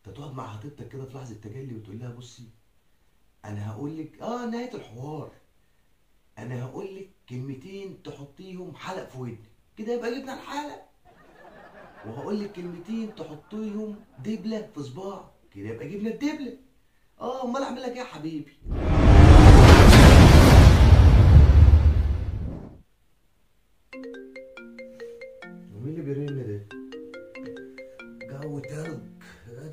انت تقعد مع خطيبتك كده في لحظه تجلي وتقول لها بصي، انا هقول لك نهايه الحوار، انا هقول لك كلمتين تحطيهم حلق في ودنك كده يبقى جبنا الحلق، وهقول لك كلمتين تحطيهم دبله في صباع كده يبقى جبنا الدبله. امال اعمل لك ايه يا حبيبي؟ مين اللي بيرن ده؟ جو تلج.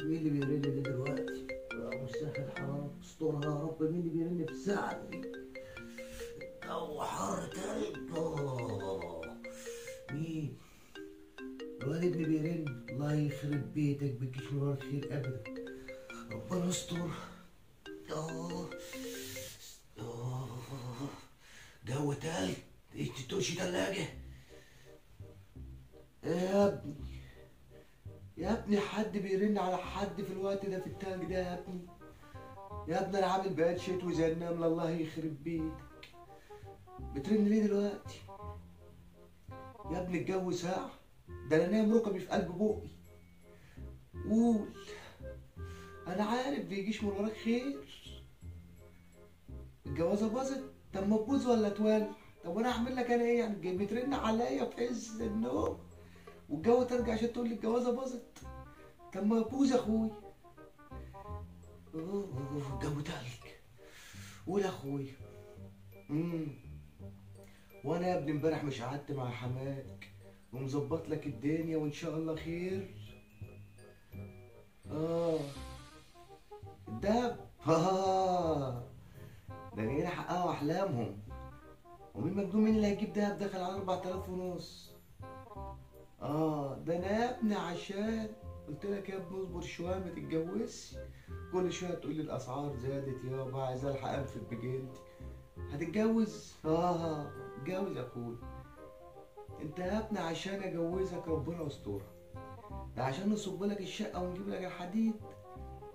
مين اللي بيرن ده دلوقتي؟ مساء الحرام استرها يا رب. مين اللي بيرن في الساعة دي؟ جو حر تلج. مين؟ الواد ابني بيرن. الله يخرب بيتك بتجيش من ورا خير ابدا. ربنا يستر. اه جو تلج. ايش تتوشي تلاجة؟ يا ابني يا ابني حد بيرن على حد في الوقت ده في التلج ده يا ابني؟ يا ابني انا عامل بقى شتوي زي النمله. الله يخرب بيتك بترن ليه دلوقتي؟ يا ابني الجو ساقع، ده انا نايم ركبي في قلب بوقي. قول. انا عارف بيجيش من وراك خير. الجوازه باظت؟ طب ما تبوظ ولا تولع؟ طب وانا اعمل لك انا ايه يعني؟ بترن عليا في عز النوم والجو ترجع عشان تقول لي الجوازه باظت؟ طب ما تبوظ يا اخويا. الجو تلج. قول يا اخويا. وانا يا ابني امبارح مش قعدت مع حماك ومظبط لك الدنيا وان شاء الله خير؟ الدهب. ده جايين يحققوا احلامهم. ومين مجنون مين اللي هيجيب دهب داخل على 4000 ونص؟ ده انا يا ابني عشان قلت لك يا ابني اصبر شويه ما تتجوزش. كل شويه تقول لي الاسعار زادت يابا عايز الحق انفد بجلدي. هتتجوز؟ اتجوز يا اخويا. انت يا ابني عشان اجوزك ربنا يسترها. ده عشان نصب لك الشقه ونجيب لك الحديد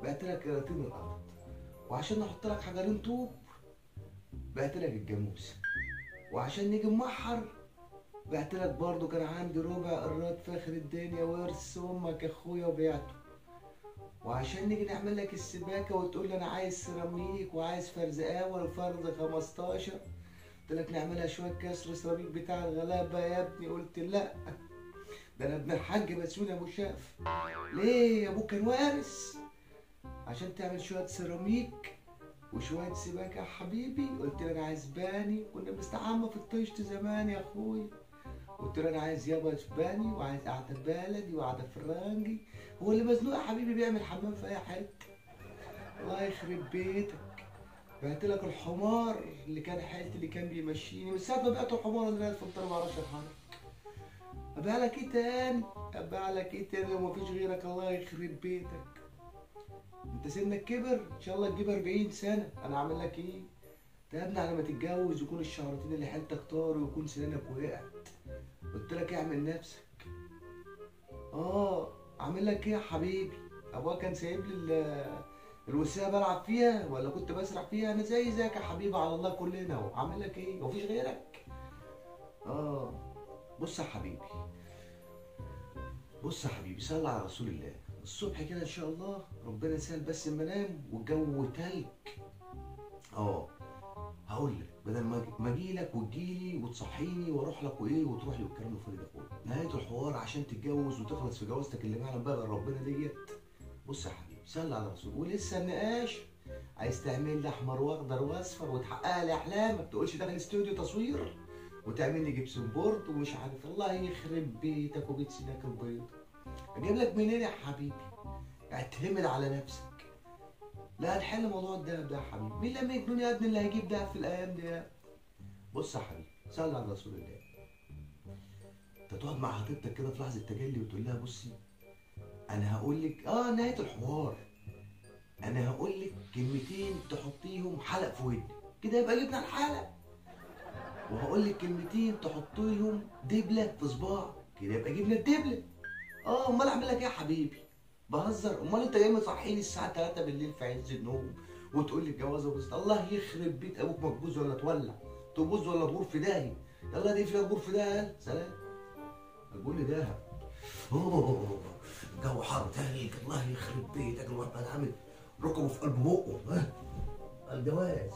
بعت لك كراتين الارض، وعشان نحط لك حجرين طوب بعت لك الجاموسه، وعشان نيجي نمحر بعت لك برضه كان عندي ربع قراد فاخر الدنيا ورث امك يا اخويا وبعته، وعشان نيجي نعمل لك السباكه وتقول لي انا عايز سيراميك وعايز فرز اول فرز 15، قلت لك نعملها شويه كسر سيراميك بتاع الغلابه يا ابني. قلت لا، ده انا ابن الحاج بسيون ابو شاف. ليه يا ابوك كان وارث عشان تعمل شويه سيراميك وشويه سباكه يا حبيبي. قلت له انا عايز باني، كنا بنستحمى في الطشت زمان يا اخويا. قلت له انا عايز يابا باني وعايز قعده بلدي وقعده فرنجي. هو اللي مزنوق يا حبيبي بيعمل حمام في اي حته. الله يخرب بيتك. بعت لك الحمار اللي كان حالتي اللي كان بيمشيني من ساعه ما بعت الحمار اللي في الفطار ما اعرفش اتحرك. ابيع لك ايه تاني؟ ابيع لك ايه تاني ومفيش غيرك؟ الله يخرب بيتك. انت سنك كبر ان شاء الله تجيب 40 سنه. انا اعمل لك ايه؟ انت يا ابني على ما تتجوز يكون الشهرتين اللي حيلتك طاروا ويكون سنانك وقعت. قلت لك اعمل نفسك. اعمل لك ايه يا حبيبي؟ ابويا كان سايب لي الوسيله بلعب فيها ولا كنت بسرح فيها؟ انا زيك يا حبيبي على الله كلنا اهو. اعمل لك ايه؟ مفيش غيرك. بص يا حبيبي، بص يا حبيبي، صلي على رسول الله. الصبح كده ان شاء الله ربنا يسهل بس اما انام والجو تلج. هقول لك بدل ما اجيلك وتجيلي وتصحيني واروح لك وايه وتروح لي والكلام الفاضي ده كله. نهايه الحوار عشان تتجوز وتخلص في جوازتك اللي معلم بقى ربنا ديت. بص يا حبيبي صلي على رسول. ولسه النقاش عايز تعمل لي احمر واخضر واصفر وتحقق لي احلامك. ما تقولش داخل استوديو تصوير وتعمل لي جبسون بورد ومش عارف. الله يخرب بيتك وبيت سيناك البيض. اجيب لك منين يا حبيبي؟ اعتمد على نفسك. لا هنحل موضوع الدهب ده يا حبيبي. مين اللي مجنون يا ابني اللي هيجيب دهب في الايام دي؟ بص يا حبيبي صلي على رسول الله. انت تقعد مع خطيبتك كده في لحظه تجلي وتقول لها بصي، انا هقول لك نهايه الحوار، انا هقول لك كلمتين تحطيهم حلق في ودنك كده يبقى جبنا الحلق، وهقول لك كلمتين تحطيهم دبله في صباع كده يبقى جبنا الدبله. امال اعمل لك ايه يا حبيبي؟ بهزر؟ امال انت جاي مصحيني الساعه 3 بالليل في عز النوم وتقول لي الجوازه باظت؟ الله يخرب بيت ابوك. ما تبوظ ولا تولع؟ تبوظ ولا تغور في داهيه؟ يلا دي فيها تغور في داهيه. سلام. هتقول لي دهب. جو حر تلج، الله يخرب بيتك، الواد بقى عامل ركبه في قلب بقه. ها الجواز